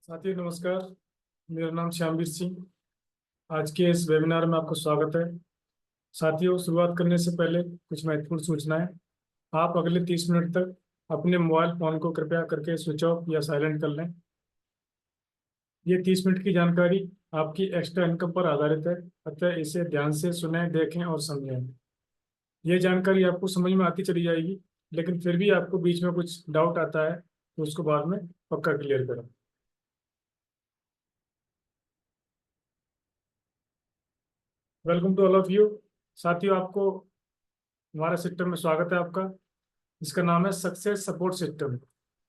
साथियों नमस्कार। मेरा नाम श्यामवीर सिंह। आज के इस वेबिनार में आपका स्वागत है। साथियों, शुरुआत करने से पहले कुछ महत्वपूर्ण सूचनाएं। आप अगले 30 मिनट तक अपने मोबाइल फोन को कृपया करके स्विच ऑफ या साइलेंट कर लें। ये 30 मिनट की जानकारी आपकी एक्स्ट्रा इनकम पर आधारित है, अतः इसे ध्यान से सुनें, देखें और समझें। ये जानकारी आपको समझ में आती चली जाएगी, लेकिन फिर भी आपको बीच में कुछ डाउट आता है तो उसको बाद में पक्का क्लियर करें। Welcome to all of you. साथियों, आपको हमारे सिस्टम में स्वागत है आपका, जिसका नाम है सक्सेस सपोर्ट सिस्टम।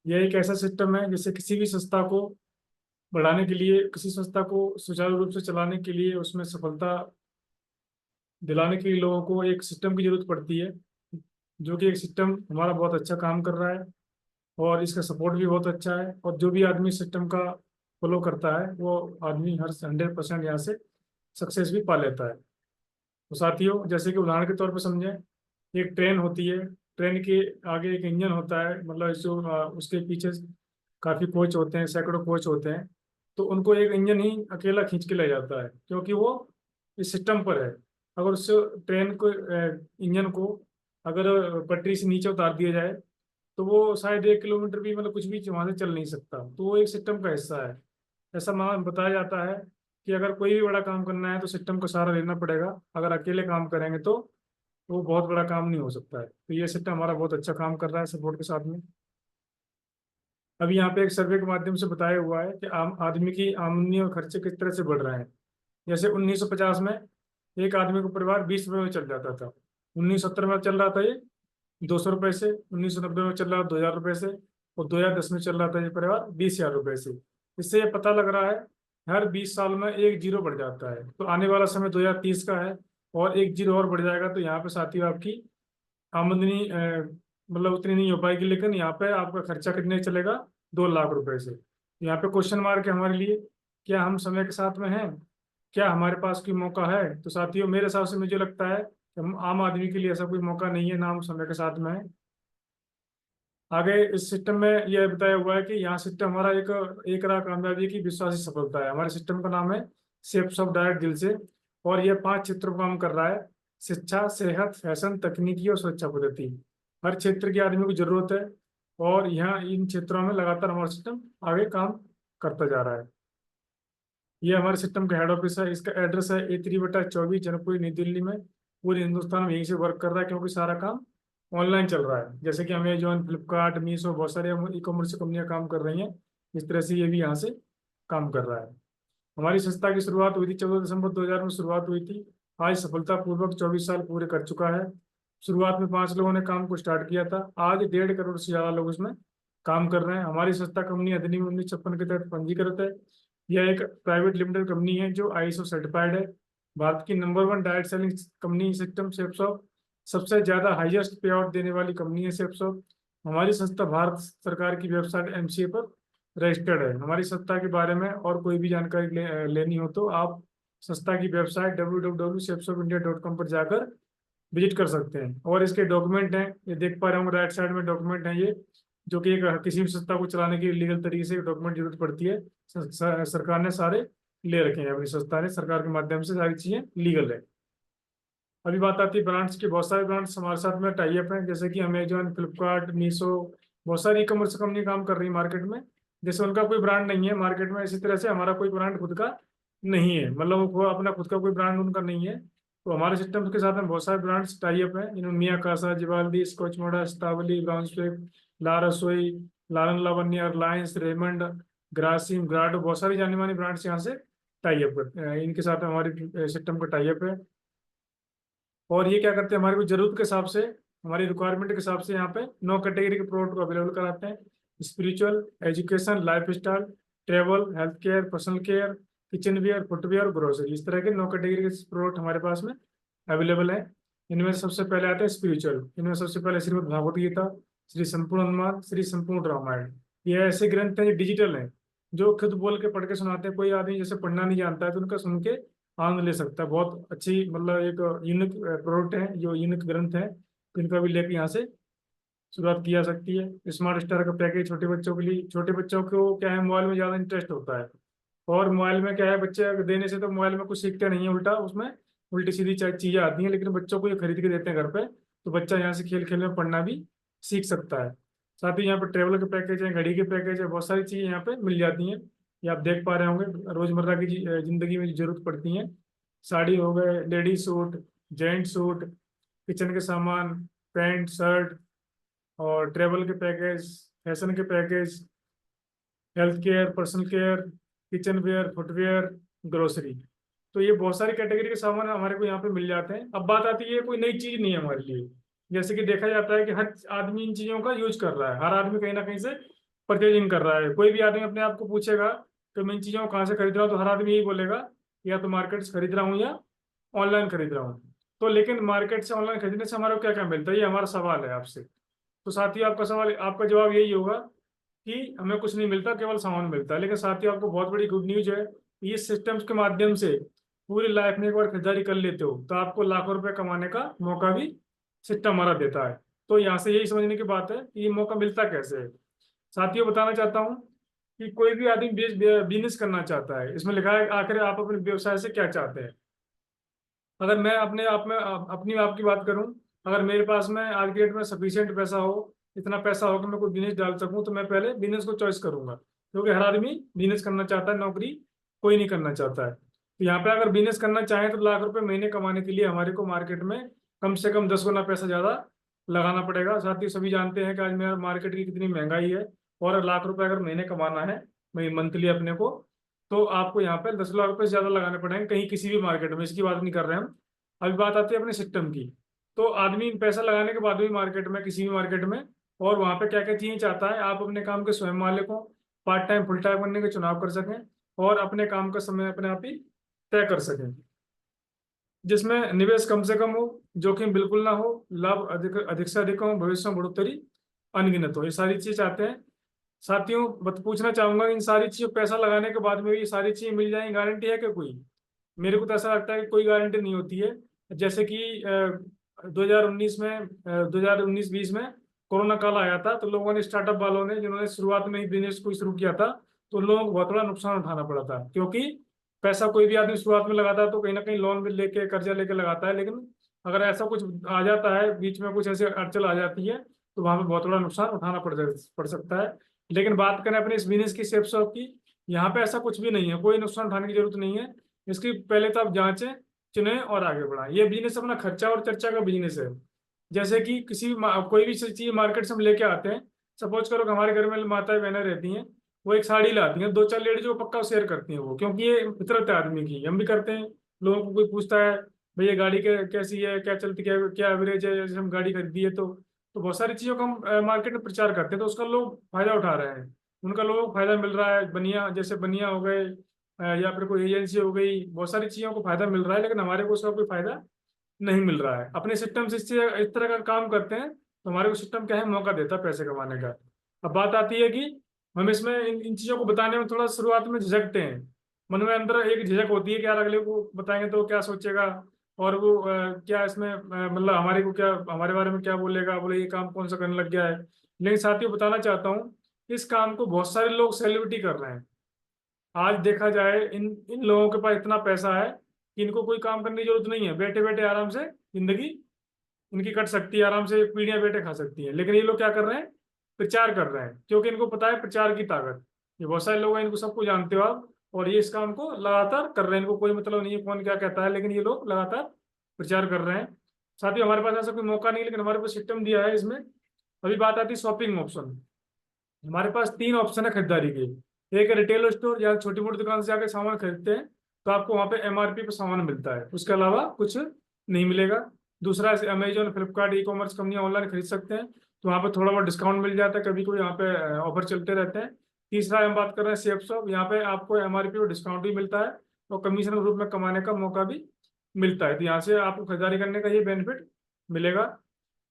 यह एक ऐसा सिस्टम है जिससे किसी भी संस्था को बढ़ाने के लिए, किसी संस्था को सुचारू रूप से चलाने के लिए, उसमें सफलता दिलाने के लिए लोगों को एक सिस्टम की जरूरत पड़ती है, जो कि एक सिस्टम हमारा बहुत अच्छा काम कर रहा है और इसका सपोर्ट भी बहुत अच्छा है। और जो भी आदमी सिस्टम का फॉलो करता है वो आदमी हर 100% यहाँ से सक्सेस भी पा लेता है। तो साथियों, जैसे कि उदाहरण के तौर पर समझें, एक ट्रेन होती है। ट्रेन के आगे एक इंजन होता है, मतलब जो उसके पीछे काफी कोच होते हैं, सैकड़ों कोच होते हैं। तो उनको एक इंजन ही अकेला खींच के ले जाता है, क्योंकि वो इस सिस्टम पर है। अगर उस ट्रेन को इंजन को अगर पटरी से नीचे उतार दिया जाए तो वो शायद 1 किलोमीटर भी, मतलब कुछ भी वहां से चल नहीं सकता। तो वो एक सिस्टम का हिस्सा है। ऐसा मान बताया जाता है कि अगर कोई भी बड़ा काम करना है तो सिस्टम का सहारा लेना पड़ेगा। अगर अकेले काम करेंगे तो वो बहुत बड़ा काम नहीं हो सकता है। तो ये सिस्टम हमारा बहुत अच्छा काम कर रहा है सपोर्ट के साथ में। अभी यहाँ पे एक सर्वे के माध्यम से बताया हुआ है कि आम आदमी की आमदनी और खर्चे किस तरह से बढ़ रहे हैं। जैसे 1950 में एक आदमी का परिवार 20 रुपए में चल जाता था। 1970 में चल रहा था ये 200 रुपए से। 1990 में चल रहा था 2000 रुपए से। और 2010 में चल रहा था ये परिवार 20 हजार रुपए से। इससे ये पता लग रहा है हर 20 साल में एक जीरो बढ़ जाता है। तो आने वाला समय 2030 का है और एक जीरो और बढ़ जाएगा। तो यहाँ पे साथियों आपकी आमदनी मतलब उतनी नहीं हो पाएगी, लेकिन यहाँ पे आपका खर्चा कितने चलेगा, 2 लाख रुपए से। यहाँ पे क्वेश्चन मार्क है हमारे लिए, क्या हम समय के साथ में हैं, क्या हमारे पास कोई मौका है। तो साथियों, मेरे हिसाब से मुझे लगता है कि हम आम आदमी के लिए ऐसा कोई मौका नहीं है, ना हम समय के साथ में है। आगे इस सिस्टम में यह बताया हुआ है कि यहाँ सिस्टम हमारा एक एक राह कामयाबी की विश्वासी सफलता है। हमारे सिस्टम का नाम है शेप्स ऑफ डायरेक्ट दिल से। और यह 5 क्षेत्रों पर काम कर रहा है: शिक्षा, सेहत, फैशन, तकनीकी और सुरक्षा पद्धति। हर क्षेत्र के आदमी को जरूरत है और यहाँ इन क्षेत्रों में लगातार हमारा सिस्टम आगे काम करता जा रहा है। ये हमारे सिस्टम का हेड ऑफिस है। इसका एड्रेस है A3/24 जनकपुरी, नई दिल्ली में। पूरे हिंदुस्तान में यहीं से वर्क कर रहा है, क्योंकि सारा काम ऑनलाइन चल रहा है। जैसे कि अमेजोन, फ्लिपकार्ट, मीशो, बहुत सारे ई कॉमर्स कंपनियां काम कर रही हैं, इस तरह से ये भी यहाँ से काम कर रहा है। हमारी संस्था की शुरुआत हुई थी 14 दिसंबर 2000 में शुरुआत हुई थी। आज सफलतापूर्वक 24 साल पूरे कर चुका है। शुरुआत में 5 लोगों ने काम को स्टार्ट किया था, आज 1.5 करोड़ से ज्यादा लोग उसमें काम कर रहे हैं। हमारी संस्था कंपनी अधिनियम 1956 के तहत पंजीकृत है। यह एक प्राइवेट लिमिटेड कंपनी है जो ISO सर्टिफाइड है। भारत की number 1 direct selling company system सेप्सॉप, सबसे ज्यादा हाईएस्ट पे आउट देने वाली कंपनी है सेप्सॉप। हमारी संस्था भारत सरकार की वेबसाइट MCA पर रजिस्टर्ड है। हमारी संस्था के बारे में और कोई भी जानकारी लेनी हो तो आप संस्था की वेबसाइट www.shapesofindia.com पर जाकर विजिट कर सकते हैं। और इसके डॉक्यूमेंट हैं, ये देख पा रहे होंगे राइट साइड में डॉक्यूमेंट हैं ये, जो कि एक किसी भी संस्था को चलाने के लिए लीगल तरीके से डॉक्यूमेंट जरूरत पड़ती है। सरकार ने सारे ले रखे हैं, अपनी संस्था ने, सरकार के माध्यम से सारी चीजें लीगल है। अभी बात आती है ब्रांड्स की। बहुत सारे ब्रांड्स हमारे साथ में टाई अप हैं, जैसे कि अमेजोन, फ्लिपकार्ट, मीशो। बहुत सारी ई कॉमर्स कंपनी काम कर रही है मार्केट में। जैसे उनका कोई ब्रांड नहीं है मार्केट में, इसी तरह से हमारा कोई ब्रांड खुद का नहीं है, मतलब वो अपना खुद का कोई ब्रांड उनका नहीं है। तो हमारे सिस्टम के साथ में बहुत सारे ब्रांड्स टाई अप हैं, इनमें मिया कासा, जिवाल्डी, स्कॉच मोडा, स्टावली, ब्राउनस्विक, ला रसोई, लालन लावण्य, रिलायंस, रेमंड, ग्रासिम, ग्राडो, बहुत सारी जानी मानी ब्रांड्स यहाँ से टाई अप इनके साथ हमारी सिस्टम का टाई अप है। और ये क्या करते हैं, हमारी कोई जरूरत के हिसाब से, हमारी रिक्वायरमेंट के हिसाब से यहाँ पे 9 कैटेगरी के प्रोडक्ट को अवेलेबल कराते हैं: spiritual, education, lifestyle, travel, health care, personal care, kitchenware, footwear, grocery. इस तरह के 9 कैटेगरी के प्रोडक्ट हमारे पास में अवेलेबल है। इनमें से सबसे पहले आते हैं स्पिरिचुअल। इनमें सबसे पहले श्रीमद् भागवत गीता, श्री संपूर्ण हनुमान, श्री संपूर्ण रामायण। ये ऐसे ग्रंथ हैं जो डिजिटल हैं, जो खुद बोल के पढ़ के सुनाते हैं। कोई आदमी जैसे पढ़ना नहीं जानता है तो उनका सुन के आनंद ले सकता है। बहुत अच्छी, मतलब एक यूनिक प्रोडक्ट है, जो यूनिक ग्रंथ है, तो इनका भी लेके यहाँ से शुरुआत की जा सकती है। स्मार्ट स्टार का पैकेज छोटे बच्चों के लिए, छोटे बच्चों को क्या है, मोबाइल में ज़्यादा इंटरेस्ट होता है। और मोबाइल में क्या है, बच्चे अगर देने से तो मोबाइल में कुछ सीखते नहीं है, उल्टा उसमें उल्टी सीधी चीज़ें आती हैं। लेकिन बच्चों को ये खरीद के देते हैं घर पे, तो बच्चा यहाँ से खेल खेल में पढ़ना भी सीख सकता है। साथ ही यहाँ पे ट्रेवल के पैकेज है, घड़ी के पैकेज है, बहुत सारी चीज़ें यहाँ पे मिल जाती हैं। ये आप देख पा रहे होंगे, रोजमर्रा की जिंदगी में जो जरूरत पड़ती है, साड़ी हो गए, ladies suit, gents suit, kitchen के सामान, पैंट शर्ट, और ट्रेवल के पैकेज, फैशन के package, health care, personal care, kitchenware, footwear, grocery. तो ये बहुत सारी कैटेगरी के सामान हमारे को यहाँ पे मिल जाते हैं। अब बात आती है, कोई नई चीज नहीं है हमारे लिए। जैसे कि देखा जाता है कि हर आदमी इन चीजों का यूज कर रहा है, हर आदमी कहीं ना कहीं से परचेजिंग कर रहा है। कोई भी आदमी अपने आप को पूछेगा कि मैं इन चीजों को कहाँ से खरीद रहा हूँ, तो हर आदमी यही बोलेगा, या तो मार्केट से खरीद रहा हूँ या ऑनलाइन खरीद रहा हूँ। तो लेकिन मार्केट से ऑनलाइन खरीदने से हमारा क्या क्या मिलता है, ये हमारा सवाल है आपसे। तो साथियों, आपका सवाल, आपका जवाब यही होगा कि हमें कुछ नहीं मिलता, केवल सामान मिलता है। लेकिन साथियों, आपको बहुत बड़ी गुड न्यूज है, इस सिस्टम्स के माध्यम से पूरी लाइफ में एक बार खरीदारी कर लेते हो तो आपको लाखों रुपए कमाने का मौका भी सिस्टम हमारा देता है। तो यहाँ से यही समझने की बात है कि ये मौका मिलता कैसे है। साथियों, बताना चाहता हूँ कि कोई भी आदमी बिजनेस करना चाहता है। इसमें लिखा है आखिर आप अपने व्यवसाय से क्या चाहते हैं। अगर मैं अपने आप में अपनी आपकी बात करूं, अगर मेरे पास में आज के डेट में सफिशियंट पैसा हो, इतना पैसा हो कि मैं कोई बिजनेस डाल सकूं, तो मैं पहले बिजनेस को चॉइस करूंगा, क्योंकि हर आदमी बिजनेस करना चाहता है, नौकरी कोई नहीं करना चाहता है। तो यहाँ पे अगर बिजनेस करना चाहें तो लाख रुपए महीने कमाने के लिए हमारे को मार्केट में कम से कम 10 गुना पैसा ज्यादा लगाना पड़ेगा। साथ ही सभी जानते हैं कि आज मेरा मार्केट की कितनी महंगाई है, और लाख रुपए अगर महीने कमाना है मंथली अपने को, तो आपको यहाँ पे 10 लाख रुपए से ज्यादा लगाने पड़ेंगे कहीं किसी भी मार्केट में। इसकी बात नहीं कर रहे हम। अभी बात आती है अपने सिस्टम की। तो आदमी पैसा लगाने के बाद भी मार्केट में, किसी भी मार्केट में, और वहां पे क्या क्या चीजें चाहता है, आप अपने काम के स्वयं मालिक हो, पार्ट टाइम फुल टाइम बनने के चुनाव कर सकें, और अपने काम का समय अपने आप ही तय कर सकें, जिसमें निवेश कम से कम हो, जोखिम बिल्कुल ना हो, लाभ अधिक से अधिक हो, भविष्य में बढ़ोतरी अनगिनत हो। ये सारी चीजें चाहते हैं। साथियों, बत पूछना चाहूंगा, इन सारी चीजों पैसा लगाने के बाद में ये सारी चीजें मिल जाएंगी, गारंटी है कि कोई? मेरे को तो ऐसा लगता है कि कोई गारंटी नहीं होती है। जैसे कि 2019 में, 2019-20 में कोरोना काल आया था, तो लोगों ने, स्टार्टअप वालों ने, जिन्होंने शुरुआत में ही बिजनेस को शुरू किया था, तो लोगों को बहुत बड़ा नुकसान उठाना पड़ा था। क्योंकि पैसा कोई भी आदमी शुरुआत में लगाता है तो कहीं ना कहीं लोन भी लेके, कर्जा लेके लगाता है। लेकिन अगर ऐसा कुछ आ जाता है, बीच में कुछ ऐसे अड़चन आ जाती है, तो वहां पे बहुत बड़ा नुकसान उठाना पड़ सकता है। लेकिन बात करें अपने इस बिजनेस की, सेफ शॉप की, यहाँ पे ऐसा कुछ भी नहीं है, कोई नुकसान उठाने की जरूरत नहीं है। इसकी पहले तो आप जांचें, चुनें और आगे बढ़ाएं। ये बिजनेस अपना खर्चा और चर्चा का बिजनेस है। जैसे कि किसी भी कोई भी चीज मार्केट से हम लेके आते हैं, सपोज करो कि हमारे घर में माताएं बहनें रहती हैं, वो एक साड़ी लाती हैं, दो चार लेडीज को पक्का शेयर करती हैं वो, क्योंकि ये फितरत है आदमी की, हम भी करते हैं। लोगों को कोई पूछता है, भैया गाड़ी कैसी है, क्या चलती, क्या क्या एवरेज है, जैसे हम गाड़ी खरीदी है, तो बहुत सारी चीजों का हम मार्केट में प्रचार करते हैं, तो उसका लोग फायदा उठा रहे हैं, उनका लोगों को फायदा मिल रहा है। बनिया, जैसे बनिया हो गए, या फिर कोई एजेंसी हो गई, बहुत सारी चीजों को फायदा मिल रहा है, लेकिन हमारे को उसका कोई फायदा नहीं मिल रहा है। अपने सिस्टम से इस तरह का काम करते हैं, तो हमारे को सिस्टम क्या है, मौका देता है पैसे कमाने का। अब बात आती है कि हम इसमें इन चीजों को बताने में थोड़ा शुरुआत में झिझकते हैं। मन में अंदर एक झिझक होती है कि यार अगले को बताएंगे तो क्या सोचेगा, और वो क्या इसमें मतलब हमारे को क्या, हमारे बारे में क्या बोलेगा, बोले ये काम कौन सा करने लग गया है। लेकिन साथियों, बताना चाहता हूँ, इस काम को बहुत सारे लोग सेलिब्रिटी कर रहे हैं। आज देखा जाए, इन इन लोगों के पास इतना पैसा है कि इनको कोई काम करने की जरूरत नहीं है, बैठे बैठे आराम से जिंदगी इनकी कट सकती है, आराम से पीढ़ियां बैठे खा सकती है। लेकिन ये लोग क्या कर रहे हैं, प्रचार कर रहे हैं, क्योंकि इनको पता है प्रचार की ताकत। ये बहुत सारे लोग हैं, इनको सबको जानते हो आप, और ये इस काम को लगातार कर रहे हैं। इनको कोई मतलब नहीं है कौन क्या कहता है, लेकिन ये लोग लगातार प्रचार कर रहे हैं। साथ ही हमारे पास ऐसा कोई मौका नहीं, लेकिन हमारे पास सिस्टम दिया है इसमें। अभी बात आती है शॉपिंग ऑप्शन। हमारे पास 3 ऑप्शन है खरीदारी के। एक है रिटेल स्टोर, या छोटी मोटी दुकान से जाकर सामान खरीदते हैं, तो आपको वहाँ पे एमआरपी पे सामान मिलता है, उसके अलावा कुछ नहीं मिलेगा। दूसरा है अमेजोन, फ्लिपकार्ट, ई कॉमर्स कंपनियां ऑनलाइन खरीद सकते हैं, तो वहाँ पे थोड़ा बहुत डिस्काउंट मिल जाता है, कभी कभी यहाँ पे ऑफर चलते रहते हैं। तीसरा हम बात कर रहे हैं सेफ शॉप, यहाँ पे आपको एमआरपी पर डिस्काउंट भी मिलता है, और कमीशन के रूप में कमाने का मौका भी मिलता है। तो यहाँ से आपको खरीदारी करने का ये बेनिफिट मिलेगा।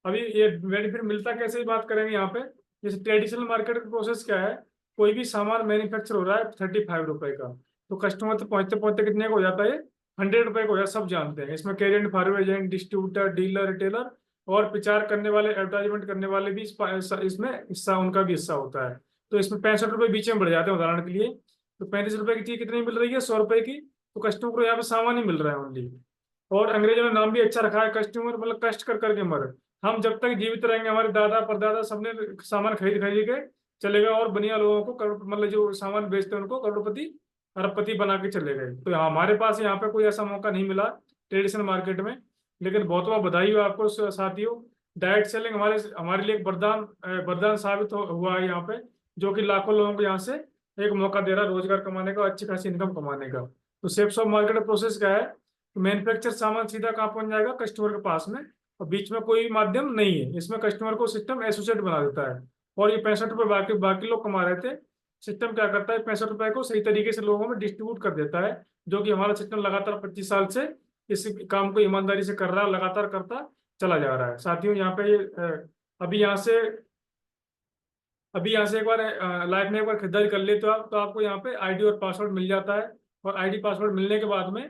अभी ये बेनिफिट मिलता कैसे, ही बात करेंगे यहाँ पे। जैसे ट्रेडिशनल मार्केट का प्रोसेस क्या है, कोई भी सामान मैन्युफैक्चर हो रहा है 35 रुपए का, तो कस्टमर तक पहुंचते पहुंचते कितने का हो जाता है, 100 रुपए का हो जाता है। सब जानते हैं इसमें career, farm agent, distributor, dealer, retailer, और प्रचार करने वाले, एडवर्टाइजमेंट करने वाले भी इसमें हिस्सा, उनका भी हिस्सा होता है। तो इसमें 65 रुपये बीच में बढ़ जाते हैं उदाहरण के लिए। तो 35 रुपये की चीज कितनी मिल रही है, 100 रुपये की। तो कस्टमर को यहाँ पे सामान ही मिल रहा है ओनली। और अंग्रेजों ने नाम भी अच्छा रखा है, कस्टमर मतलब कष्ट कर करके मर। हम जब तक जीवित रहेंगे, हमारे दादा परदादा सबने सामान खरीद खरीद के चले गए, और बनिया लोगों को मतलब जो सामान बेचते हैं उनको करोड़पति अरबपति बना के चले गए। तो हमारे पास यहाँ पे कोई ऐसा मौका नहीं मिला ट्रेडिशनल मार्केट में। लेकिन बहुत बहुत बधाई हो आपको साथियों। डायरेक्ट सेलिंग हमारे हमारे लिए एक वरदान वरदान साबित हुआ है यहाँ पे, जो कि लाखों लोगों को यहाँ से एक मौका दे रहा है रोजगार कमाने का, अच्छी खासी इनकम कमाने का। तो सेफ्स ऑफ मार्केट प्रोसेस क्या है, मैन्युफैक्चर सामान सीधा कहाँ पहुंच जाएगा, कस्टमर के पास में, और बीच में कोई माध्यम नहीं है। इसमें कस्टमर को सिस्टम एसोसिएट बना देता है। और ये 65 रुपये बाकी बाकी लोग कमा रहे थे, सिस्टम क्या करता है, 65 रुपये को सही तरीके से लोगों में डिस्ट्रीब्यूट कर देता है। जो कि हमारा सिस्टम लगातार 25 साल से इस काम को ईमानदारी से कर रहा है, लगातार करता चला जा रहा है साथियों। यहाँ पे ये अभी यहाँ से एक बार लाइफ में एक बार खरीदारी कर ले तो आपको यहाँ पे आईडी और पासवर्ड मिल जाता है। और आईडी पासवर्ड मिलने के बाद में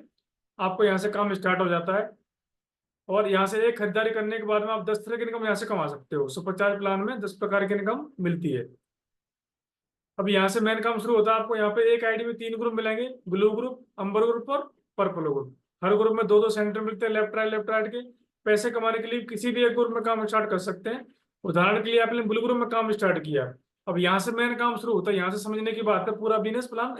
आपको यहाँ से काम स्टार्ट हो जाता है। और यहाँ से एक खरीदारी करने के बाद में आप 10 तरह की इनकम यहाँ से कमा सकते हो। सुपर चार्ज प्लान में 10 प्रकार की इनकम मिलती है। अब यहाँ से मेन काम शुरू होता है। आपको यहाँ पे एक आईडी में 3 ग्रुप मिलेंगे, ब्लू ग्रुप, अम्बर ग्रुप और पर्पल ग्रुप। हर ग्रुप में 2-2 सेंटर मिलते हैं, लेफ्ट राइट के। पैसे कमाने के लिए किसी भी एक ग्रुप में काम स्टार्ट कर सकते हैं। उदाहरण के लिए आपने ब्लू ग्रुप में काम स्टार्ट किया, अब यहाँ से मेन काम शुरू होता है। यहाँ से समझने की बात है, पूरा बिजनेस प्लान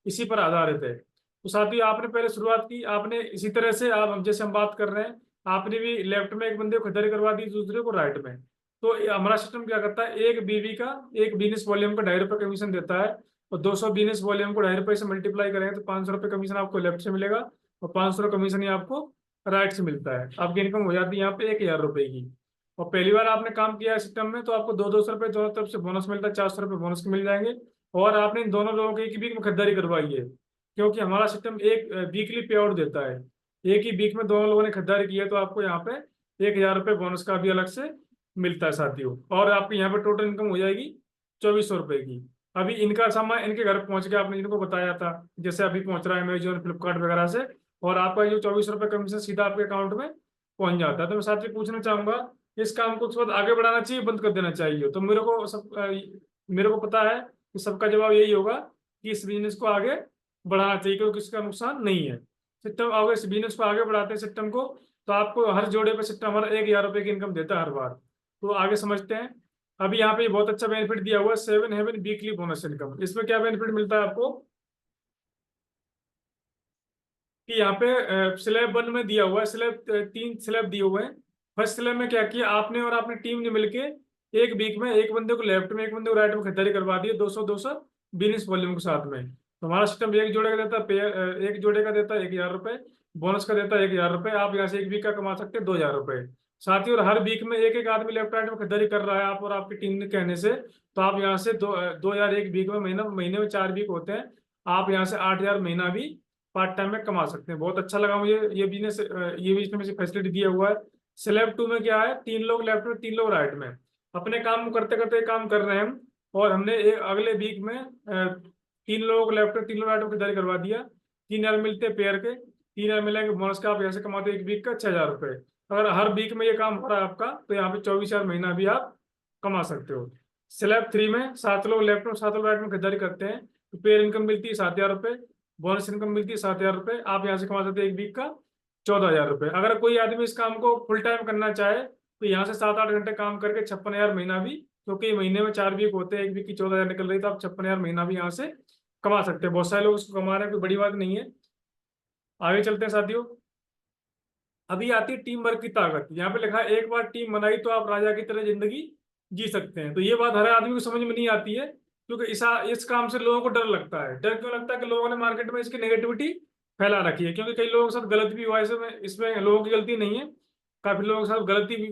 इसी पर आधारित है। तो साथियों आपने पहले शुरुआत की, आपने इसी तरह से आप जैसे हम बात कर रहे हैं, आपने भी लेफ्ट में एक बंदे को खरीदारी करवा दी, दूसरे को राइट में। तो हमारा सिस्टम क्या करता है, एक बीवी का एक बिजनेस वॉल्यूम का 2.5 रुपये कमीशन देता है। और 200 बिजनेस वॉल्यूम को 2.5 रुपये से मल्टीप्लाई करेंगे तो 500 रुपये कमीशन आपको लेफ्ट से मिलेगा, और 500 कमीशन ही आपको राइट से मिलता है। आपकी इनकम हो जाती है यहाँ पे 1000 रुपये की। और पहली बार आपने काम किया है सिस्टम में, तो आपको 200 रुपये दोनों तरफ से बोनस मिलता है, 400 रुपये बोनस के मिल जाएंगे। और आपने इन दोनों लोगों की एक ही वीक में खरीदारी करवाई है, क्योंकि हमारा सिस्टम एक वीकली पे आउट देता है। एक ही वीक में दोनों लोगों ने खरीदारी की है, तो आपको यहाँ पे 1000 रुपये बोनस का भी अलग से मिलता है साथियों। और आपकी यहाँ पे टोटल इनकम हो जाएगी 2400 रुपये की। अभी इनका सामान इनके घर पहुंच गया, आपने जिनको बताया था, जैसे अभी पहुंच रहा है अमेजोन, फ्लिपकार्ट वगैरह से, और आपका जो 2400 रुपये कमीशन सीधा आपके अकाउंट में पहुंच जाता है। तो मैं साथियों पूछना चाहूंगा, इस काम को थोड़ा आगे बढ़ाना चाहिए, बंद कर देना चाहिए? तो मेरे को पता है कि सबका जवाब यही होगा कि इस बिजनेस को आगे बढ़ाना चाहिए, क्योंकि इसका नुकसान नहीं है। सिस्टम अगर इस बिजनेस को आगे बढ़ाते हैं सिस्टम को, तो आपको हर जोड़े पे सिस्टम हमारा 1000 रुपये की इनकम देता है हर बार। तो आगे समझते हैं। अभी यहाँ पे बहुत अच्छा बेनिफिट दिया हुआ है, 7 हेवन वीकली बोनस इनकम। इसमें क्या बेनिफिट मिलता है आपको कि यहाँ पे स्लैब 1 में दिया हुआ है, स्लैब 3 स्लैब दिए हुए हैं। फर्स्ट स्लैब में क्या किया आपने और आपने टीम ने मिलके एक वीक में एक बंदे को लेफ्ट में एक बंदे को राइट में खरीदारी करवा दी 200 बिजनेस वॉल्यूम के साथ में। तो हमारा सिस्टम एक जोड़े का देता है एक जोड़े का देता है 1000 रुपये, बोनस का देता है 1000 रुपये। आप यहाँ से एक वीक का कमा सकते हैं 2000 रुपये। साथ ही और हर वीक में एक एक आदमी लेफ्ट राइट में खरीदारी कर रहा है आप और आपकी टीम ने कहने से, तो आप यहाँ से 2000 एक वीक में, महीने में 4 वीक होते हैं, आप यहाँ से 8000 महीना भी पार्ट टाइम में कमा सकते हैं। बहुत अच्छा लगा मुझे ये बिजनेस में फैसिलिटी दिया हुआ है। स्लैब 2 में क्या है, 3 लोग लेफ्ट में 3 लोग राइट में, अपने काम करते करते काम कर रहे हैं हम, और हमने अगले वीक में 3 लोग लेफ्ट में 3 लोग राइट में खरीदारी करवा दिया। 3000 मिलते हैं पेयर के, 3000 मिलेंगे बोनस का, आप यहाँ से कमाते हैं एक वीक का 6000 रुपये। अगर हर वीक में ये काम हो रहा है आपका, तो यहाँ पे 24,000 महीना भी आप कमा सकते हो। स्लैब 3 में 7 लोग लेफ्ट में 7 लोग राइट में खरीदारी करते हैं, तो पेयर इनकम मिलती है 7000 रुपये, बोनस इनकम मिलती है 7000 रुपये। आप यहाँ से कमा सकते हैं एक वीक का 14,000 रुपये। अगर कोई आदमी इस काम को फुल टाइम करना चाहे, तो यहाँ से 7-8 घंटे काम करके 56,000 महीना भी, क्योंकि महीने में 4 वीक होते हैं, एक वीक की 14,000 निकल रही, तो आप 56,000 महीना भी यहाँ से कमा सकते हैं। बहुत सारे लोग इसको कमा रहे हैं, कोई बड़ी बात नहीं है। आगे चलते हैं साथियों। अभी आती है टीम वर्क की ताकत। यहाँ पे लिखा है एक बार टीम बनाई तो आप राजा की तरह जिंदगी जी सकते हैं। तो ये बात हर आदमी को समझ में नहीं आती है, क्योंकि इस काम से लोगों को डर लगता है। डर क्यों लगता है? कि लोगों ने मार्केट में इसकी नेगेटिविटी फैला रखी है, क्योंकि कई लोगों के साथ गलत भी हुआ है। इसमें लोगों की गलती नहीं है, काफी लोगों के साथ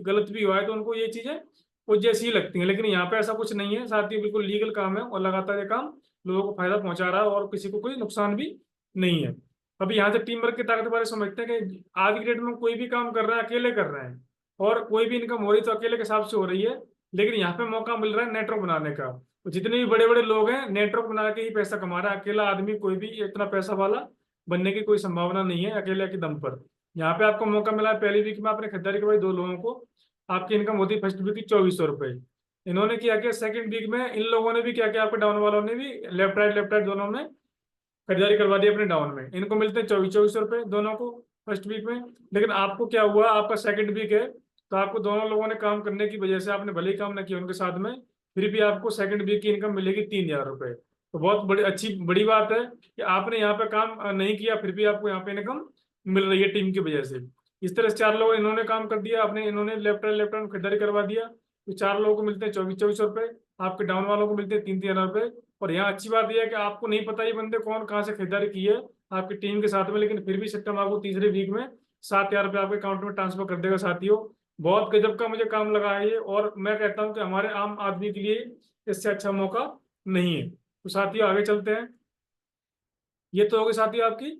गलत भी हुआ है, तो उनको ये चीजें कुछ जैसी ही लगती हैं। लेकिन यहाँ पे ऐसा कुछ नहीं है साथ ही, बिल्कुल लीगल काम है, और लगातार ये काम लोगों को फायदा पहुंचा रहा है, और किसी को कोई नुकसान भी नहीं है। अभी यहाँ से टीम वर्क की ताकत के बारे में समझते हैं कि आज की डेट में कोई भी काम कर रहा है अकेले कर रहे हैं, और कोई भी इनकम हो रही तो अकेले के हिसाब से हो रही है। लेकिन यहाँ पे मौका मिल रहा है नेटवर्क बनाने का। तो जितने भी बड़े बड़े लोग हैं नेटवर्क बना के ही पैसा कमा रहा है। अकेला आदमी कोई भी इतना पैसा वाला बनने की कोई संभावना नहीं है अकेले के दम पर। यहाँ पे आपको मौका मिला है पहली वीक में आपने खरीदारी करवाई 2 लोगों को, आपकी इनकम होती है फर्स्ट वीक की 2400 रुपये। इन्होंने क्या किया सेकंड वीक में, इन लोगों ने भी क्या किया, आपके डाउन वालों ने भी लेफ्ट राइट दोनों में खरीदारी करवा दी अपने डाउन में, इनको मिलते हैं 2400 रुपये दोनों को फर्स्ट वीक में। लेकिन आपको क्या हुआ, आपका सेकंड वीक है, तो आपको दोनों लोगों ने काम करने की वजह से, आपने भले ही काम ना किया उनके साथ में, फिर भी आपको सेकंड वीक की इनकम मिलेगी 3000 रुपये। तो बहुत बड़ी अच्छी बड़ी बात है कि आपने यहाँ पे काम नहीं किया, फिर भी आपको यहाँ पे इनकम मिल रही है टीम की वजह से। इस तरह से 4 लोग इन्होंने काम कर दिया, आपने इन्होंने लेफ्ट हैंड खरीदारी करवा दिया, तो 4 लोगों को मिलते हैं 2400 रुपये, आपके डाउन वालों को मिलते हैं 3000 रुपये। और यहाँ अच्छी बात यह है कि आपको नहीं पता ये बंदे कौन कहाँ से खरीदारी की है आपकी टीम के साथ में, लेकिन फिर भी सिस्टम आपको तीसरे वीक में 7000 रुपये आपके अकाउंट में ट्रांसफर कर देगा साथियों। बहुत गजब का मुझे काम लगा है ये, और मैं कहता हूँ कि हमारे आम आदमी के लिए इससे अच्छा मौका नहीं है। तो साथियों आगे चलते हैं। ये तो होगी साथियों आपकी,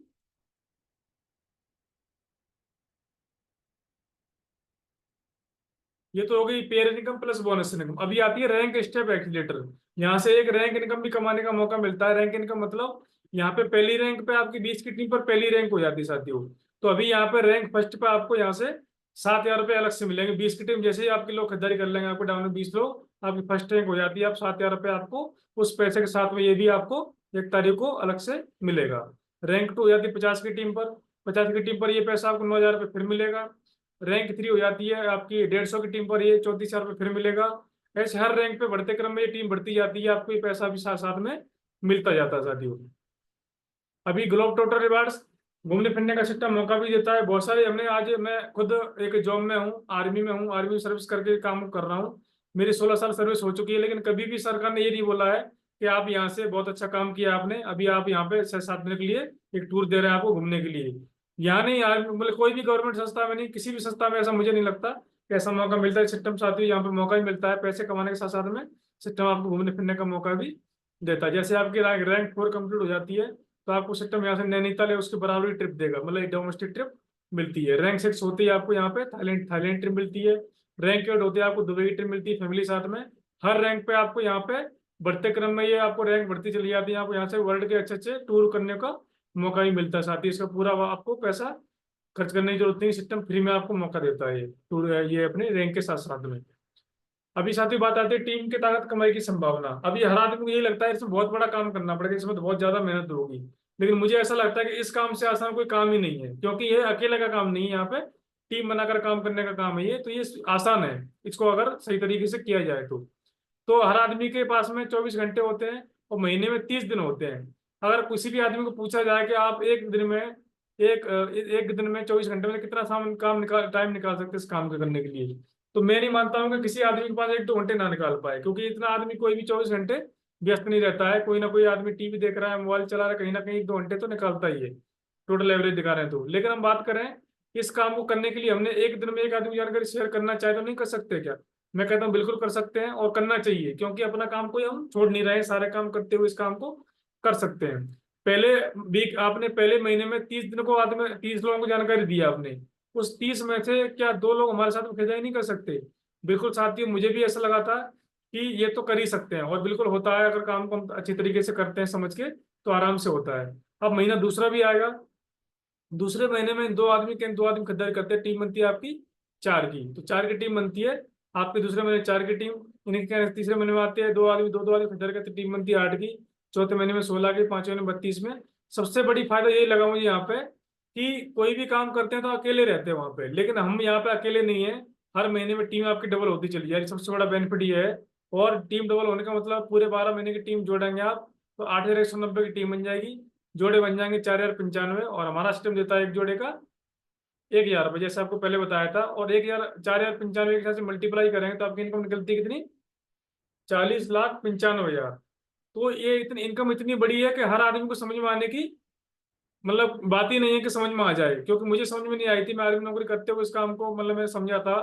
ये तो हो गई pair income plus bonus income. अभी आती है रैंक स्टेप एक्सीलेटर। यहाँ से एक रैंक इनकम भी कमाने का मौका मिलता है। रैंक इनकम मतलब यहाँ पे पहली रैंक पे आपकी 20 की टीम पर पहली रैंक हो जाती है साथियों। तो अभी यहाँ पे रैंक फर्स्ट पे आपको यहाँ से 7000 रुपये अलग से मिलेंगे। 20 की टीम जैसे ही आपके लोग खरीदारी कर लेंगे, आपको डाउन में 20 लोग, आपकी फर्स्ट रैंक हो जाती है। आप 7000 रुपये आपको उस पैसे के साथ में ये भी आपको 1 तारीख को अलग से मिलेगा। रैंक 2 हो जाती है 50 की टीम पर, 50 की टीम पर ये पैसा आपको 9000 रुपये फिर मिलेगा। रैंक 3 हो जाती है आपकी 150 की टीम पर, ये 34,000 रुपये फिर मिलेगा। ऐसे हर रैंक पे बढ़ते क्रम में ये टीम बढ़ती जाती है, आपको ये पैसा भी साथ साथ में मिलता जाता है साथियों। अभी ग्लोब टोटल रिवार्ड्स घूमने फिरने का सिस्टम मौका भी देता है बहुत सारे। हमने आज मैं खुद एक जॉब में हूँ, आर्मी में हूँ, आर्मी सर्विस करके काम कर रहा हूँ। मेरी 16 साल सर्विस हो चुकी है, लेकिन कभी भी सरकार ने ये नहीं बोला है कि आप यहाँ से बहुत अच्छा काम किया आपने, अभी आप यहाँ पे 6-7 दिन के लिए एक टूर दे रहे हैं आपको घूमने के लिए। यहाँ नहीं यार, मतलब कोई भी गवर्नमेंट संस्था में नहीं, किसी भी संस्था में ऐसा मुझे नहीं लगता कि ऐसा मौका मिलता है। सिस्टम साथियों यहाँ पे मौका ही मिलता है पैसे कमाने के साथ साथ में, सिस्टम आपको घूमने फिरने का मौका भी देता है। जैसे आपकी रैंक 4 कंप्लीट हो जाती है, तो आपको सिस्टम यहाँ से नैनीताल है उसके बराबर ही ट्रिप देगा, मतलब डोमेस्टिक ट्रिप मिलती है। रैंक 6 होती है आपको यहाँ पे थाईलैंड थाईलैंड ट्रिप मिलती है। रैंक 8 होती है आपको दुबई की ट्रिप मिलती है फैमिली साथ में। हर रैंक पे आपको यहाँ पे बढ़ते क्रम में ये आपको रैंक बढ़ती चली जाती है, आपको यहाँ से वर्ल्ड के अच्छे अच्छे टूर करने का मौका भी मिलता है। साथ ही इसका पूरा आपको पैसा खर्च करने की जरूरत नहीं, सिस्टम फ्री में आपको मौका देता है ये टूर, ये अपने रैंक के साथ साथ में। अभी साथ ही बात आती है टीम की ताकत कमाई की संभावना। अभी हर आदमी को यही लगता है इसमें बहुत बड़ा काम करना पड़ेगा, इसमें तो बहुत ज्यादा मेहनत होगी, लेकिन मुझे ऐसा लगता है कि इस काम से आसान कोई काम ही नहीं है, क्योंकि ये अकेले का काम नहीं है, यहाँ पे टीम बनाकर काम करने का काम है ये, तो ये आसान है इसको अगर सही तरीके से किया जाए तो हर आदमी के पास में 24 घंटे होते हैं और महीने में 30 दिन होते हैं। अगर किसी भी आदमी को पूछा जाए कि आप एक दिन में 24 घंटे में कितना काम निकाल टाइम निकाल सकते हैं इस काम को करने के लिए, तो मैं नहीं मानता हूँ कि किसी आदमी के पास 1-2 घंटे ना निकाल पाए, क्योंकि इतना आदमी कोई भी 24 घंटे व्यस्त नहीं रहता है। कोई ना कोई आदमी टीवी देख रहा है, मोबाइल चला रहा है, कहीं ना कहीं 2 घंटे तो निकालता ही है, टोटल एवरेज दिखा रहे हैं तो। लेकिन हम बात करें इस काम को करने के लिए, हमने एक दिन में एक आदमी जानकारी शेयर करना चाहे तो नहीं कर सकते क्या? मैं कहता हूँ बिल्कुल कर सकते हैं और करना चाहिए, क्योंकि अपना काम कोई हम छोड़ नहीं रहे हैं, सारे काम करते हुए इस काम को कर सकते हैं। पहले वीक आपने पहले महीने में 30 दिन को आदमी 30 लोगों को जानकारी दी आपने, उस 30 में से क्या 2 लोग हमारे साथ में खिंचाई नहीं कर सकते? बिल्कुल साथियों, मुझे भी ऐसा लगा था कि ये तो कर ही सकते हैं, और बिल्कुल होता है अगर काम को हम अच्छी तरीके से करते हैं समझ के, तो आराम से होता है। अब महीना दूसरा भी आएगा, दूसरे महीने में 2 आदमी खरीदारी करते हैं, टीम बनती है आपकी 4 की, तो 4 की टीम बनती है आपके। दूसरे महीने 4 की टीम, इनके क्या तीसरे महीने में आते हैं 2 आदमी, दो आदमी खरीदारी करते, टीम बनती है 8 की। चौथे महीने में 16 की, पांचवें महीने में 32 में। सबसे बड़ी फायदा यही लगा मुझे यहाँ पे कि कोई भी काम करते हैं तो अकेले रहते हैं वहां पे, लेकिन हम यहाँ पे अकेले नहीं है, हर महीने में टीम आपकी डबल होती चली जा रही है, सबसे बड़ा बेनिफिट ये है। और टीम डबल होने का मतलब पूरे 12 महीने की टीम जोड़ेंगे आप तो 8190 की टीम बन जाएगी, जोड़े बन जाएंगे 4095, और हमारा सिस्टम देता है एक जोड़े का 1000 रुपये, जैसे आपको पहले बताया था। और 4095 के साथ से मल्टीप्लाई करेंगे तो आपकी इनकम निकलती है कितनी? 40,95,000। तो ये इतनी इनकम इतनी बड़ी है कि हर आदमी को समझ में आने की मतलब बात ही नहीं है कि समझ में आ जाए, क्योंकि मुझे समझ में नहीं आई थी। मैं आर्मी नौकरी करते हुए इस काम को मतलब मैं समझा था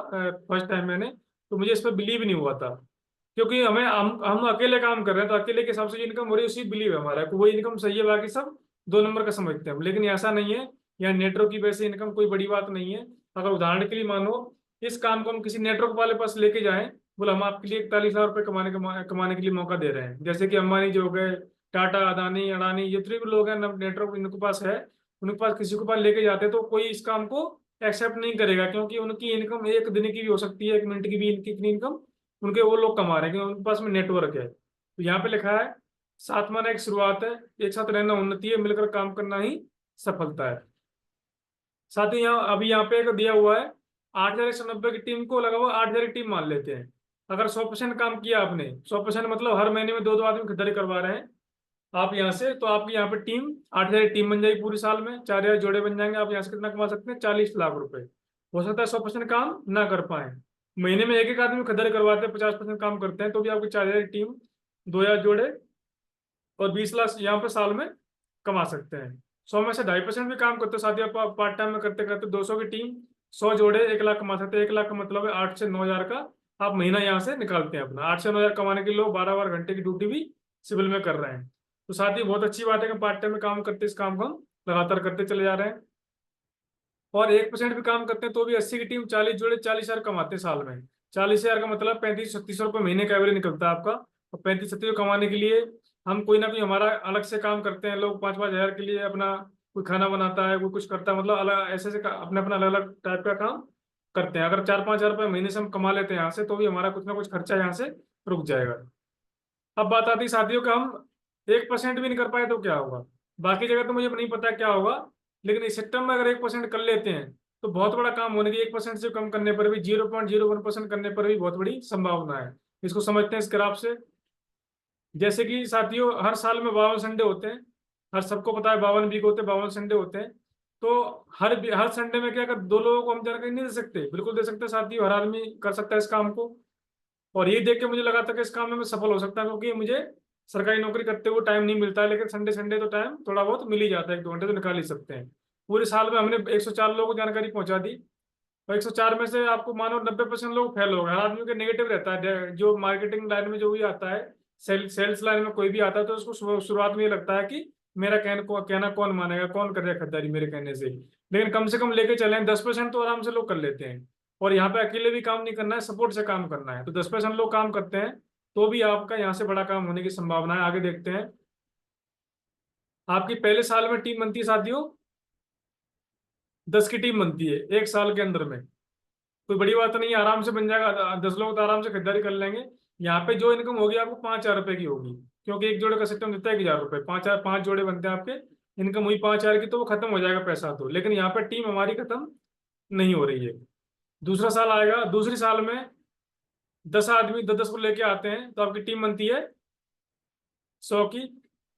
फर्स्ट टाइम मैंने, तो मुझे इस पर बिलीव नहीं हुआ था, क्योंकि हम अकेले काम कर रहे हैं, तो अकेले के हिसाब से जो इनकम हो रही है उसी बिलीव है हमारा कि वही इनकम सही है, बाकी सब 2 नंबर का समझते हैं हम। लेकिन ऐसा नहीं है, यहाँ नेटवर्क की वैसे इनकम कोई बड़ी बात नहीं है। अगर उदाहरण के लिए मानो इस काम को हम किसी नेटवर्क वाले पास लेके जाएं, बोले हम आपके लिए 41,000 रुपये कमाने के लिए मौका दे रहे हैं, जैसे कि अंबानी जो हो गए, टाटा, अदानी, अडानी, जितने भी लोग हैं नेटवर्क इनके पास है, उनके पास किसी के पास लेके जाते हैं तो कोई इस काम को एक्सेप्ट नहीं करेगा, क्योंकि उनकी इनकम एक दिन की भी हो सकती है, एक मिनट की भी इनकी इतनी इनकम उनके वो लोग कमा रहे हैं क्योंकि उनके पास में नेटवर्क है। तो यहाँ पे लिखा है साथ माना एक शुरुआत है, एक साथ रहना उन्नति है, मिलकर काम करना ही सफलता है। साथ ही यहाँ अभी यहाँ पे एक दिया हुआ है 8,190 की टीम को लगा हुआ 8,000 की टीम मान लेते हैं। अगर 100% काम किया आपने, 100% मतलब हर महीने में दो दो आदमी खरीदारी करवा रहे हैं आप यहाँ से, तो आपकी यहाँ पे टीम 8,000 की टीम बन जाएगी पूरी साल में, 4,000 जोड़े बन जाएंगे। आप यहाँ से कितना कमा सकते हैं? 40 लाख रुपए। हो सकता है 100% काम ना कर पाए, महीने में एक एक आदमी खरीदारी करवाते हैं, 50% काम करते हैं, तो भी आपकी 4,000 की टीम 2,000 जोड़े और 20 लाख यहाँ पे साल में कमा सकते हैं। 100 में से 2.5% भी काम करते हो साथ ही आप पार्ट टाइम में करते करते 200 की टीम 100 जोड़े 1 लाख कमा सकते हैं। 1 लाख का मतलब है 8 से 9 हजार का आप महीना यहाँ से निकालते हैं अपना। 8 से 9 हजार कमाने के लोग 12 12 घंटे की ड्यूटी भी सिविल में कर रहे हैं। तो साथ ही बहुत अच्छी बात है कि पार्ट टाइम में काम करते इस काम को हम लगातार करते चले जा रहे हैं। और 1% भी काम करते हैं तो भी 80 की टीम 40 जोड़े 40 हजार कमाते हैं साल में। 40 हजार का मतलब 3500-3600 रुपये महीने का एवरेज निकलता है आपका। और 35-3600 कमाने के लिए हम कोई ना कोई हमारा अलग से काम करते हैं, लोग 5-5 हजार के लिए अपना कोई खाना बनाता है, कोई कुछ करता है, मतलब अलग ऐसे ऐसे अपने अपना अलग अलग टाइप का काम करते हैं। अगर 4-5 हजार रुपये महीने से हम कमा लेते हैं यहाँ से, तो भी हमारा कुछ ना कुछ खर्चा यहाँ से रुक जाएगा। अब बात आती है साथियों का, हम 1% भी नहीं कर पाए तो क्या होगा? बाकी जगह तो मुझे नहीं पता क्या होगा, लेकिन इस सिस्टम में अगर 1% कर लेते हैं तो बहुत बड़ा काम होने की, 1% से कम करने पर भी 0.01% करने पर भी बहुत बड़ी संभावना है। इसको समझते हैं इस ग्राफ से। जैसे कि साथियों हर साल में 52 संडे होते हैं, हर सबको पता है 52 वीक होते हैं, 52 संडे होते हैं। तो हर हर संडे में क्या कर दो लोगों को हम जानकारी नहीं दे सकते? बिल्कुल दे सकते हैं साथियों, हर आदमी कर सकता है इस काम को। और ये देख के मुझे लगा था कि इस काम में मैं सफल हो सकता हूँ, क्योंकि मुझे सरकारी नौकरी करते हुए टाइम नहीं मिलता है, लेकिन संडे संडे तो टाइम थोड़ा बहुत मिल ही जाता है, 1-2 घंटे तो निकाल ही सकते हैं। पूरे साल में हमने 104 लोगों को जानकारी पहुंचा दी, और 104 में से आपको मानो 90% लोग फेल हो गए। हर आदमी का नेगेटिव रहता है, जो मार्केटिंग लाइन में जो भी आता है, सेल्स लाइन में कोई भी आता है, तो उसको शुरुआत में ये लगता है कि मेरा कहना कौन मानेगा, कौन करेगा खरीदारी मेरे कहने से। लेकिन कम से कम लेके चलें 10% तो आराम से लोग कर लेते हैं। और यहाँ पे अकेले भी काम नहीं करना है, सपोर्ट से काम करना है। तो 10% लोग काम करते हैं तो भी आपका यहाँ से बड़ा काम होने की संभावना है। आगे देखते हैं। आपकी पहले साल में टीम बनती है साथियों, 10 की टीम बनती है एक साल के अंदर में। कोई बड़ी बात नहीं है, आराम से बन जाएगा, 10 लोग तो आराम से खरीदारी कर लेंगे। यहाँ पे जो इनकम होगी आपको 5,000 रुपए की होगी, क्योंकि एक जोड़े का सिस्टम देता है 1,000 रुपए। 5 जोड़े बनते हैं आपके, इनकम हुई 5,000 की, तो वो खत्म हो जाएगा पैसा तो। लेकिन यहाँ पे टीम हमारी खत्म नहीं हो रही है। दूसरा साल आएगा, दूसरी साल में 10 आदमी 10-10 को लेके आते हैं, तो आपकी टीम बनती है 100 की।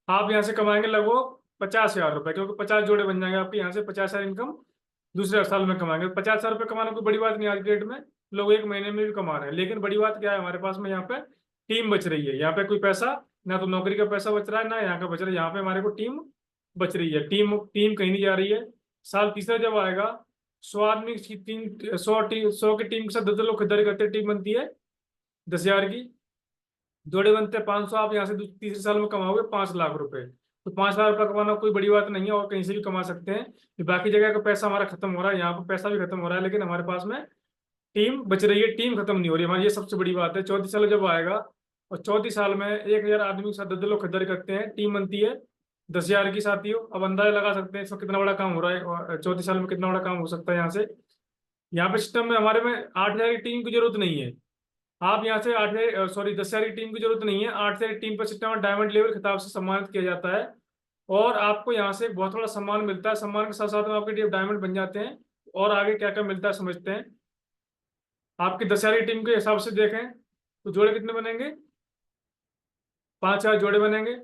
आप यहाँ से कमाएंगे लगभग 50,000 रुपए, क्योंकि 50 जोड़े बन जाएंगे आपके। यहाँ से 50,000 इनकम दूसरे साल में कमाएंगे। 50,000 रुपये कमाना कोई बड़ी बात नहीं आज के डेट में, लोग एक महीने में भी कमा रहे हैं। लेकिन बड़ी बात क्या है, हमारे पास में यहाँ पे टीम बच रही है। यहाँ पे कोई पैसा ना तो नौकरी का पैसा बच रहा है, ना यहाँ का बच रहा है, यहाँ पे हमारे को टीम बच रही है। टीम टीम कहीं नहीं जा रही है। साल तीसरा जब आएगा, 100 आदमी की टीम, 100 की टीम के साथ 10 लोग खरीदारी करते हैं, टीम बनती है 10,000 की, जोड़े बनते हैं 500। आप यहाँ से तीसरे साल में कमाओगे 5 लाख रुपए। तो 5 लाख रुपए कमाना कोई बड़ी बात नहीं है, और कहीं से भी कमा सकते हैं। कि बाकी जगह का पैसा हमारा खत्म हो रहा है, यहाँ पर पैसा भी खत्म हो रहा है, लेकिन हमारे पास में टीम बच रही है, टीम खत्म नहीं हो रही हमारी। ये सबसे बड़ी बात है। चौथी साल जब आएगा, और चौथी साल में 1,000 आदमी के साथ 10 लोग खरीदारी करते हैं, टीम बनती है 10,000 की साथियों। अब अंदाजा लगा सकते हैं इसमें कितना बड़ा काम हो रहा है, और चौथी साल में कितना बड़ा काम हो सकता है यहाँ से। यहाँ पे सिस्टम में हमारे में 8,000 की टीम की जरूरत नहीं है। आप यहाँ से 8,000 सॉरी 10,000 की टीम की जरूरत नहीं है। 8,000 की टीम पर सिस्टम में डायमंड लेवल खिताब से सम्मानित किया जाता है, और आपको यहाँ से एक बहुत बड़ा सम्मान मिलता है। सम्मान के साथ साथ में आपके डायमंड बन जाते हैं। और आगे क्या क्या मिलता है समझते हैं। आपकी 10,000 की टीम के हिसाब से देखें तो जोड़े कितने बनेंगे? 5,000 जोड़े बनेंगे।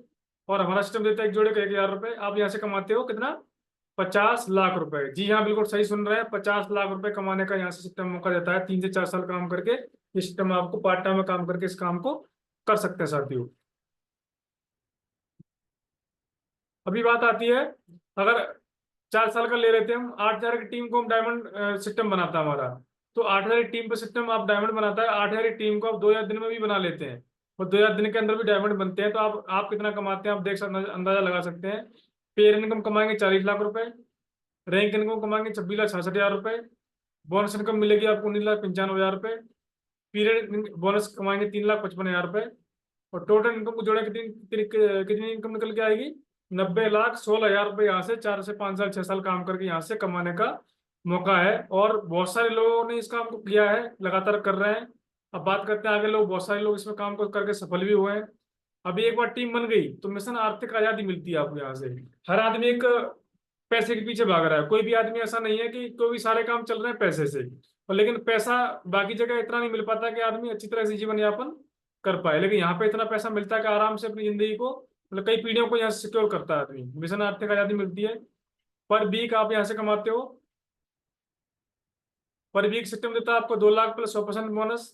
और हमारा सिस्टम देता है एक जोड़े का 1,000 रुपए। आप यहाँ से कमाते हो कितना? 50 लाख रुपए। जी हाँ, बिल्कुल सही सुन रहे हैं। 50 लाख रुपए कमाने का यहाँ से सिस्टम मौका देता है। 3 से 4 साल काम करके ये सिस्टम आपको पार्ट टाइम में काम करके इस काम को कर सकते हैं साथियों। अभी बात आती है, अगर 4 साल का ले लेते हैं हम, 8,000 की टीम को हम डायमंड सिस्टम बनाता है हमारा। तो 8,000 की टीम पर सिस्टम आप डायमंड बनाता है। 8,000 की टीम को आप 2 या दिन में भी बना लेते हैं, और 2 या दिन के अंदर भी डायमंड बनते हैं। तो आप कितना कमाते हैं आप देख सकते, अंदाजा लगा सकते हैं। पेयर इनकम कमाएंगे 40 लाख रुपए, रैंक इनकम कमाएंगे 26,66,000 रुपए, बोनस इनकम मिलेगी आपको 19,95,000 रुपए, पीरियड बोनस कमाएंगे 3,55,000 रुपए, और टोटल इनकम को जोड़े कितनी कितनी कितनी इनकम निकल के आएगी? 90,16,000 रुपए। यहाँ से 4 से 5 साल 6 साल काम करके यहाँ से कमाने का मौका है और बहुत सारे लोगों ने इस काम को किया है, लगातार कर रहे हैं। अब बात करते हैं आगे लोग, बहुत सारे लोग इसमें काम को करके सफल भी हुए हैं। अभी एक बार टीम बन गई तो मिशन आर्थिक आजादी मिलती है आपको यहाँ से। हर आदमी एक पैसे के पीछे भाग रहा है, कोई भी आदमी ऐसा नहीं है कि कोई भी सारे काम चल रहे हैं पैसे से, और लेकिन पैसा बाकी जगह इतना नहीं मिल पाता कि आदमी अच्छी तरह से जीवन यापन कर पाए, लेकिन यहाँ पे इतना पैसा मिलता है कि आराम से अपनी जिंदगी को, मतलब कई पीढ़ियों को यहाँ से सिक्योर करता है आदमी। मिशन आर्थिक आजादी मिलती है। पर वीक आप यहाँ से कमाते हो। पर वीक सिस्टम देता है आपको 2 lakh plus 100% bonus.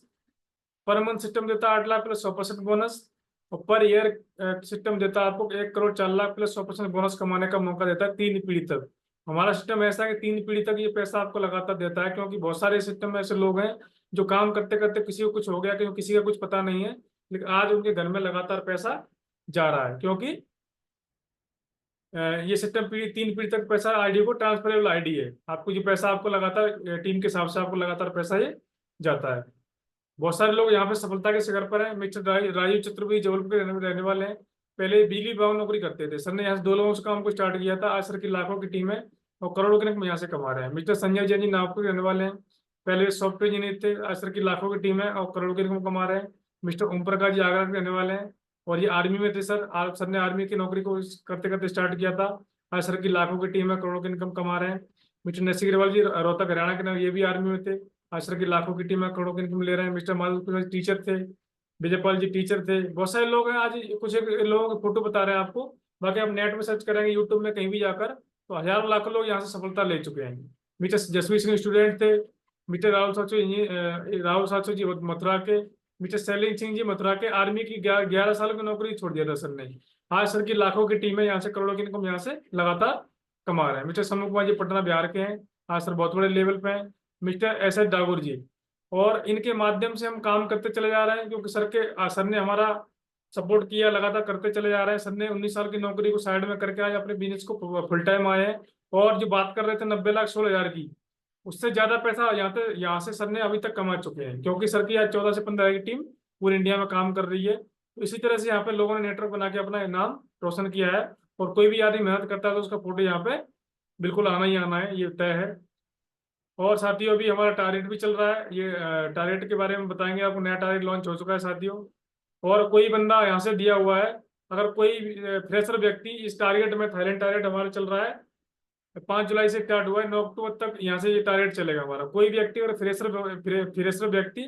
Per month system देता है 8 लाख प्लस 100% बोनस। और पर ईयर सिस्टम देता है आपको 1 करोड़ 4 लाख प्लस 100% बोनस कमाने का मौका देता है 3 पीढ़ी तक। हमारा सिस्टम ऐसा है कि 3 पीढ़ी तक ये पैसा आपको लगातार देता है, क्योंकि बहुत सारे सिस्टम में ऐसे लोग हैं जो काम करते करते किसी को कुछ हो गया, क्योंकि किसी का कुछ पता नहीं है, लेकिन आज उनके घर में लगातार पैसा जा रहा है, क्योंकि ये सिस्टम पीढ़ी 3 पीढ़ी तक पैसा आईडी को ट्रांसफरेबल आईडी है। आपको जो पैसा आपको लगातार टीम के हिसाब से आपको लगातार पैसा ये जाता है। बहुत सारे लोग यहाँ पे सफलता के शिखर पर हैं। मिस्टर राजीव चतुर्वेदी जबलपुर के रहने वाले हैं। पहले बिजली विभाग में नौकरी करते थे। सर ने यहाँ से 2 लोगों से काम को स्टार्ट किया था। आज सर की लाखों की टीम है और करोड़ों के यहाँ से कमा रहे हैं। मिस्टर संजय जैन जी नागपुर के रहने वाले हैं। पहले सॉफ्टवेयर इंजीनियर थे। आज सर की लाखों की टीम है और करोड़ों के कमा रहे हैं। मिस्टर ओम प्रकाश जी आगरा के रहने वाले हैं और ये आर्मी में थे। सर ने आर्मी की नौकरी को करते करते स्टार्ट किया था। आज सर की लाखों की टीम है, करोड़ों की इनकम कमा रहे हैं। मिस्टर नरसिंह अग्रवाल जी रोहतक हरियाणा के, ये भी आर्मी में थे। आश्रम की लाखों की टीम है, करोड़ों की इनकम ले रहे हैं। मिस्टर माधव टीचर थे। विजयपाल जी टीचर थे। बहुत सारे लोग हैं। आज कुछ एक लोगों के फोटो बता रहे हैं आपको। बाकी आप नेट में सर्च करेंगे, यूट्यूब में कहीं भी जाकर, तो हजारों लाखों लोग यहाँ से सफलता ले चुके हैं। मिस्टर जसवीर सिंह स्टूडेंट थे। मिस्टर राहुल साचो जी मथुरा के। मिस्टर शैलेंद्र सिंह जी मथुरा के। आर्मी की 11 साल की नौकरी छोड़ दिया था सर ने। आज सर की लाखों की टीम है, यहाँ से करोड़ों की इनकम यहाँ से लगातार कमा रहे हैं। मिस्टर समीर कुमार जी पटना बिहार के हैं। आज सर बहुत बड़े लेवल पे हैं। मिस्टर एस एस डागुर जी, और इनके माध्यम से हम काम करते चले जा रहे हैं, क्योंकि सर ने हमारा सपोर्ट किया, लगातार करते चले जा रहे हैं। सर ने 19 साल की नौकरी को साइड में करके आज अपने बिजनेस को फुल टाइम आए हैं। और जो बात कर रहे थे 90 लाख 16 हजार की, उससे ज्यादा पैसा यहाँ से सर ने अभी तक कमा चुके हैं, क्योंकि सर की आज 14 से 15 की टीम पूरी इंडिया में काम कर रही है। तो इसी तरह से यहाँ पे लोगों ने नेटवर्क बना के अपना नाम रोशन किया है। और कोई भी आदमी मेहनत करता है तो उसका फोटो यहाँ पे बिल्कुल आना ही आना है, ये तय है। और साथियों अभी हमारा टारगेट भी चल रहा है। ये टारगेट के बारे में बताएंगे आपको। नया टारगेट लॉन्च हो चुका है साथियों। और कोई बंदा यहाँ से दिया हुआ है, अगर कोई फ्रेशर व्यक्ति, इस टारगेट में थाईलैंड टारगेट हमारा चल रहा है, 5 जुलाई से स्टार्ट हुआ है, 9 अक्टूबर तक यहाँ से ये टारगेट चलेगा हमारा। कोई व्यक्ति अगर फ्रेशर व्यक्ति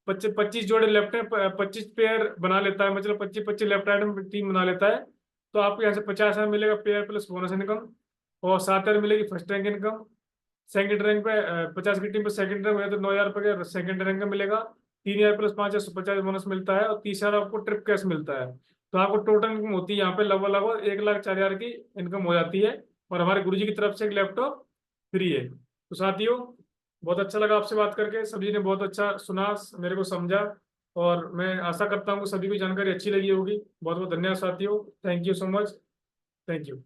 25 जोड़े लेफ्ट हैंड 25 पेयर बना लेता है, मतलब 25-25 लेफ्ट हैंड टीम बना लेता है, तो आपको यहाँ से 50,000 मिलेगा पेयर प्लस बोनस इनकम। और 7,000 मिलेगी first rank income. Second rank पे 50 की टीम पे सेकंड रैंक हुआ तो 9,000 रुपये सेकंड रैंक का मिलेगा। 3,000 प्लस 5,050 बोनस मिलता है और 30,000 आपको ट्रिप कैश मिलता है। तो आपको टोटल इनकम होती है यहाँ पे लगभग लगभग 1,04,000 की इनकम हो जाती है। और हमारे गुरुजी की तरफ से एक लैपटॉप फ्री है। तो साथियों बहुत अच्छा लगा आपसे बात करके, सभी ने बहुत अच्छा सुना, मेरे को समझा, और मैं आशा करता हूँ कि सभी को जानकारी अच्छी लगी होगी। बहुत बहुत धन्यवाद साथियों। Thank you so much. Thank you.